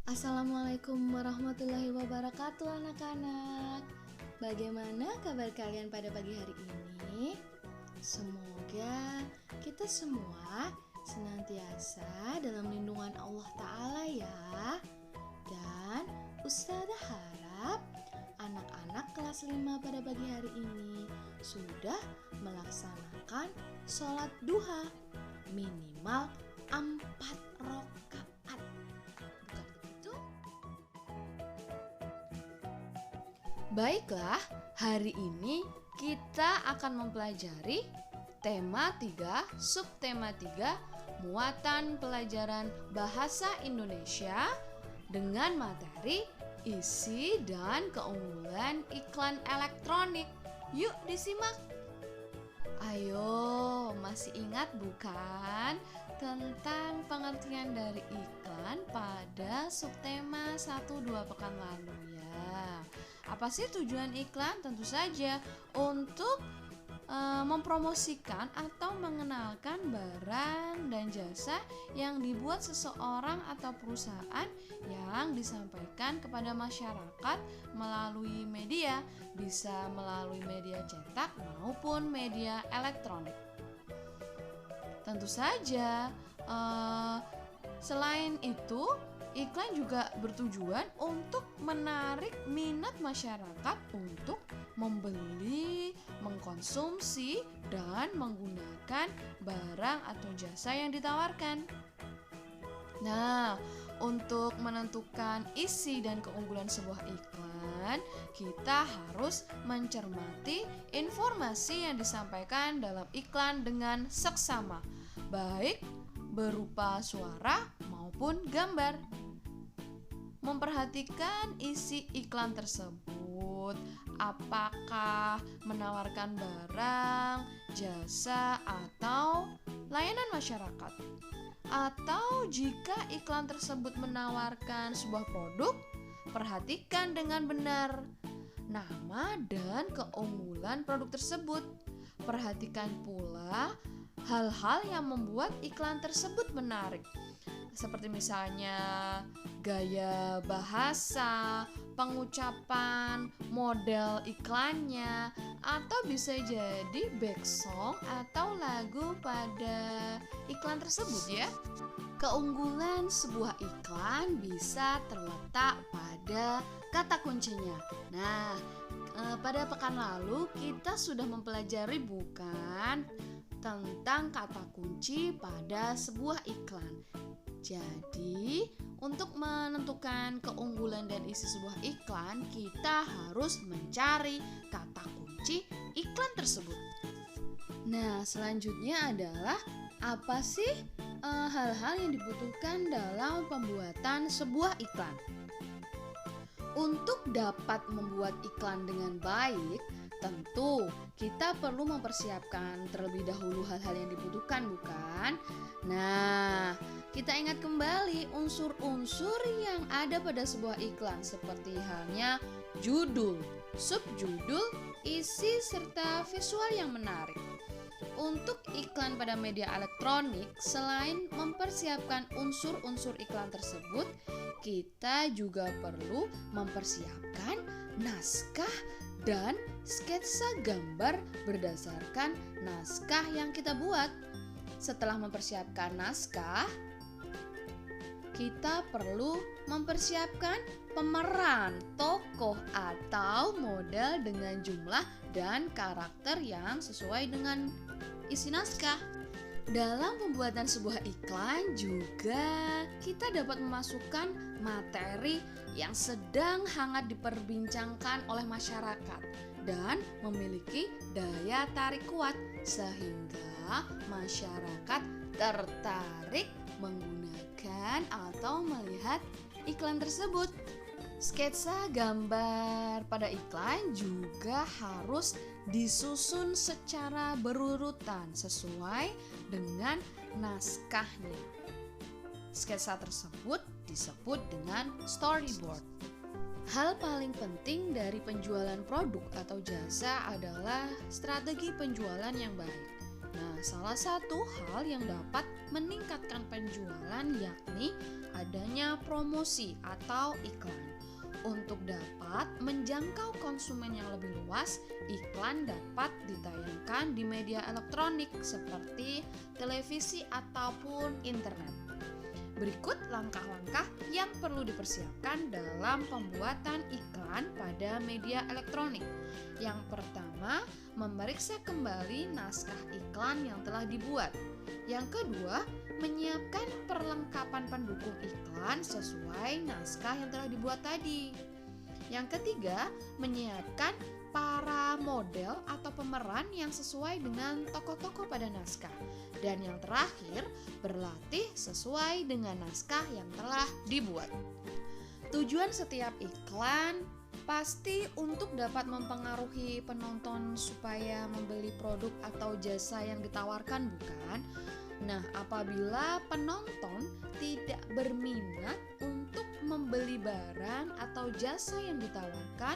Assalamualaikum warahmatullahi wabarakatuh anak-anak. Bagaimana kabar kalian pada pagi hari ini? Semoga kita semua senantiasa dalam lindungan Allah Ta'ala ya. Dan Ustazah harap anak-anak kelas 5 pada pagi hari ini sudah melaksanakan sholat duha minimal 4 rakaat. Bukan begitu? Baiklah, hari ini kita akan mempelajari tema 3, subtema 3, muatan pelajaran bahasa Indonesia dengan materi isi dan keunggulan iklan elektronik. Yuk disimak. Ayo, masih ingat bukan tentang pengertian dari iklan pada subtema 1-2 pekan lalu ya? Apa sih tujuan iklan? Tentu saja untuk mempromosikan atau mengenalkan barang dan jasa yang dibuat seseorang atau perusahaan yang disampaikan kepada masyarakat melalui media, bisa melalui media cetak maupun media elektronik. Tentu saja, selain itu, iklan juga bertujuan untuk menarik minat masyarakat untuk membeli, mengkonsumsi, dan menggunakan barang atau jasa yang ditawarkan. Nah, untuk menentukan isi dan keunggulan sebuah iklan, kita harus mencermati informasi yang disampaikan dalam iklan dengan seksama, baik berupa suara maupun gambar. Memperhatikan isi iklan tersebut, apakah menawarkan barang, jasa, atau layanan masyarakat. Atau jika iklan tersebut menawarkan sebuah produk, perhatikan dengan benar nama dan keunggulan produk tersebut. Perhatikan pula hal-hal yang membuat iklan tersebut menarik, seperti misalnya gaya bahasa, pengucapan, model iklannya, atau bisa jadi back song atau lagu pada iklan tersebut ya. Keunggulan sebuah iklan bisa terletak pada kata kuncinya. Nah, pada pekan lalu kita sudah mempelajari bukan tentang kata kunci pada sebuah iklan. Jadi, untuk menentukan keunggulan dan isi sebuah iklan, kita harus mencari kata kunci iklan tersebut. Nah, selanjutnya adalah apa sih hal-hal yang dibutuhkan dalam pembuatan sebuah iklan? Untuk dapat membuat iklan dengan baik, tentu kita perlu mempersiapkan terlebih dahulu hal-hal yang dibutuhkan, bukan? Nah, kita ingat kembali unsur-unsur yang ada pada sebuah iklan, seperti halnya judul, subjudul, isi, serta visual yang menarik. Untuk iklan pada media elektronik, selain mempersiapkan unsur-unsur iklan tersebut, kita juga perlu mempersiapkan naskah dan sketsa gambar berdasarkan naskah yang kita buat. Setelah mempersiapkan naskah, kita perlu mempersiapkan pemeran, tokoh, atau model dengan jumlah dan karakter yang sesuai dengan isi naskah. Dalam pembuatan sebuah iklan juga kita dapat memasukkan materi yang sedang hangat diperbincangkan oleh masyarakat dan memiliki daya tarik kuat sehingga masyarakat tertarik menggunakan atau melihat iklan tersebut. Sketsa gambar pada iklan juga harus disusun secara berurutan sesuai dengan naskahnya. Sketsa tersebut disebut dengan storyboard. Hal paling penting dari penjualan produk atau jasa adalah strategi penjualan yang baik. Nah, salah satu hal yang dapat meningkatkan penjualan yakni adanya promosi atau iklan. Untuk dapat menjangkau konsumen yang lebih luas, iklan dapat ditayangkan di media elektronik seperti televisi ataupun internet. Berikut langkah-langkah yang perlu dipersiapkan dalam pembuatan iklan pada media elektronik. Yang pertama, memeriksa kembali naskah iklan yang telah dibuat. Yang kedua, menyiapkan perlengkapan pendukung iklan sesuai naskah yang telah dibuat tadi. Yang ketiga, menyiapkan para model atau pemeran yang sesuai dengan tokoh-tokoh pada naskah. Dan yang terakhir, berlatih sesuai dengan naskah yang telah dibuat. Tujuan setiap iklan pasti untuk dapat mempengaruhi penonton supaya membeli produk atau jasa yang ditawarkan, bukan? Nah, apabila penonton tidak berminat untuk membeli barang atau jasa yang ditawarkan,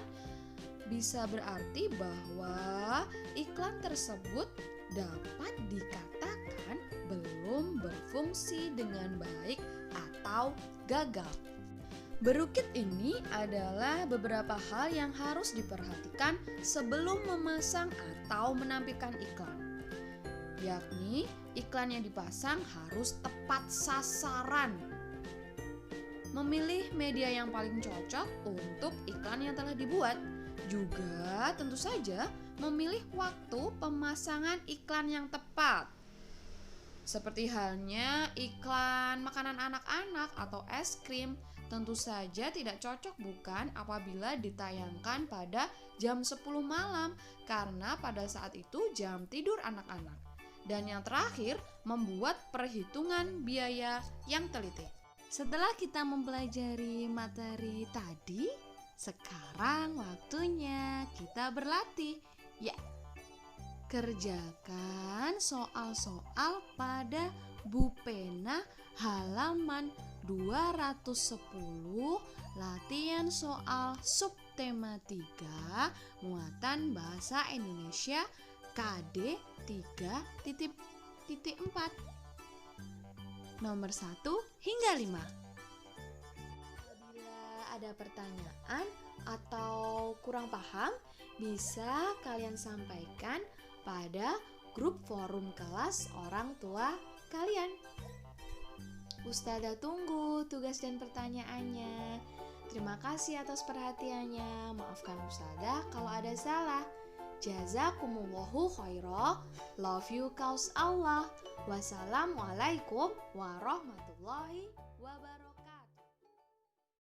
bisa berarti bahwa iklan tersebut dapat dikatakan belum berfungsi dengan baik atau gagal. Berukit ini adalah beberapa hal yang harus diperhatikan sebelum memasang atau menampilkan iklan. Yakni iklan yang dipasang harus tepat sasaran. Memilih media yang paling cocok untuk iklan yang telah dibuat. Juga tentu saja memilih waktu pemasangan iklan yang tepat. Seperti halnya iklan makanan anak-anak atau es krim, tentu saja tidak cocok bukan apabila ditayangkan pada jam 10 malam karena pada saat itu jam tidur anak-anak. Dan yang terakhir, membuat perhitungan biaya yang teliti. Setelah kita mempelajari materi tadi, sekarang waktunya kita berlatih. Ya, kerjakan soal-soal pada buku pena halaman 210, latihan soal subtema 3, muatan bahasa Indonesia KD 3.4 nomor 1 hingga 5. Apabila ada pertanyaan atau kurang paham, bisa kalian sampaikan pada grup forum kelas orang tua kalian. Ustazah tunggu tugas dan pertanyaannya. Terima kasih atas perhatiannya. Maafkan Ustazah kalau ada salah. Jazakumullahu khairan. Love you kaus Allah. Wassalamualaikum warahmatullahi